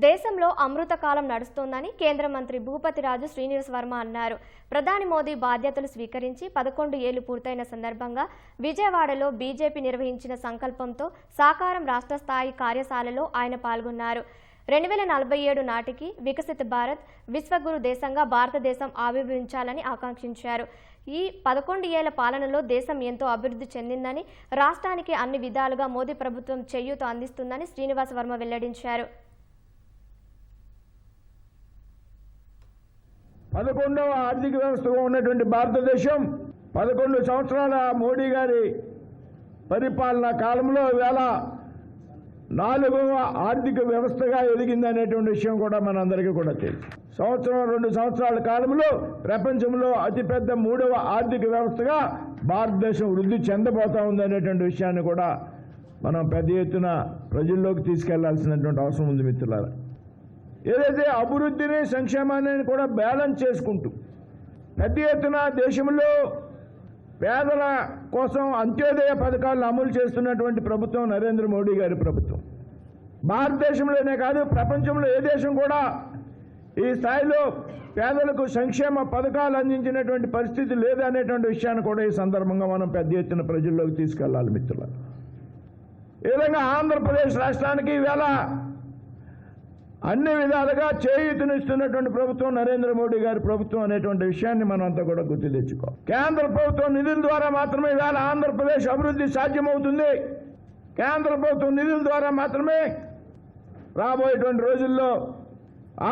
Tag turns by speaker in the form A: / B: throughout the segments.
A: దేశంలో అమృత కాలం నడుస్తోందని కేంద్ర మంత్రి భూపతిరాజు శ్రీనివాస్ వర్మ అన్నారు. ప్రధాని మోదీ బాధ్యతలు స్వీకరించి 11 ఏళ్లు పూర్తయిన సందర్భంగా విజయవాడలో బీజేపీ నిర్వహించిన సంకల్పంతో సాకారం రాష్ట్ర స్థాయి కార్యశాలలో ఆయన పాల్గొన్నారు. 2047 నాటికి వికసిత భారత్ విశ్వగురు దేశంగా భారతదేశం ఆవిర్భవించాలని ఆకాంక్షించారు. ఈ 11 ఏళ్ల పాలనలో దేశం ఎంతో అభివృద్ధి చెందిందని, రాష్ట్రానికి అన్ని విధాలుగా మోదీ ప్రభుత్వం చేయూత అందిస్తుందని శ్రీనివాస్ వర్మ వెల్లడించారు.
B: 11వ ఆర్థిక వ్యవస్థగా ఉన్నటువంటి భారతదేశం 11 సంవత్సరాల మోడీ గారి పరిపాలనా కాలంలో వేళ 4వ ఆర్థిక వ్యవస్థగా ఎదిగిందనేటువంటి విషయం కూడా మనందరికీ కూడా తెలుసు. 2 సంవత్సరాల కాలంలో ప్రపంచంలో అతిపెద్ద 3వ ఆర్థిక వ్యవస్థగా భారతదేశం వృద్ధి చెందబోతా ఉందనేటువంటి విషయాన్ని కూడా మనం పెద్ద ఎత్తున ప్రజల్లోకి తీసుకెళ్లాల్సినటువంటి అవసరం ఉంది మిత్రులారా. ఏదైతే అభివృద్ధిని సంక్షేమాన్ని కూడా బ్యాలెన్స్ చేసుకుంటూ పెద్ద ఎత్తున దేశంలో పేదల కోసం అంత్యోదయ పథకాలను అమలు చేస్తున్నటువంటి ప్రభుత్వం నరేంద్ర మోడీ గారి ప్రభుత్వం. భారతదేశంలోనే కాదు, ప్రపంచంలో ఏ దేశం కూడా ఈ స్థాయిలో పేదలకు సంక్షేమ పథకాలు అందించినటువంటి పరిస్థితి లేదనేటువంటి విషయాన్ని కూడా ఈ సందర్భంగా మనం పెద్ద ఎత్తున ప్రజల్లోకి తీసుకెళ్లాలి మిత్రులారా. ఈ విధంగా ఆంధ్రప్రదేశ్ రాష్ట్రానికి ఈవేళ అన్ని విధాలుగా చేయూతనిస్తున్నటువంటి ప్రభుత్వం నరేంద్ర మోడీ గారి ప్రభుత్వం అనేటువంటి విషయాన్ని మనం అంతా కూడా గుర్తు తెచ్చుకోవాలి. కేంద్ర ప్రభుత్వం నిధుల ద్వారా మాత్రమే ఇవాళ ఆంధ్రప్రదేశ్ అభివృద్ధి సాధ్యమవుతుంది. కేంద్ర ప్రభుత్వం నిధుల ద్వారా మాత్రమే రాబోయేటువంటి రోజుల్లో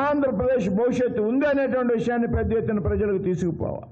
B: ఆంధ్రప్రదేశ్ భవిష్యత్తు ఉంది అనేటువంటి విషయాన్ని పెద్ద ఎత్తున ప్రజలకు తీసుకుపోవాలి.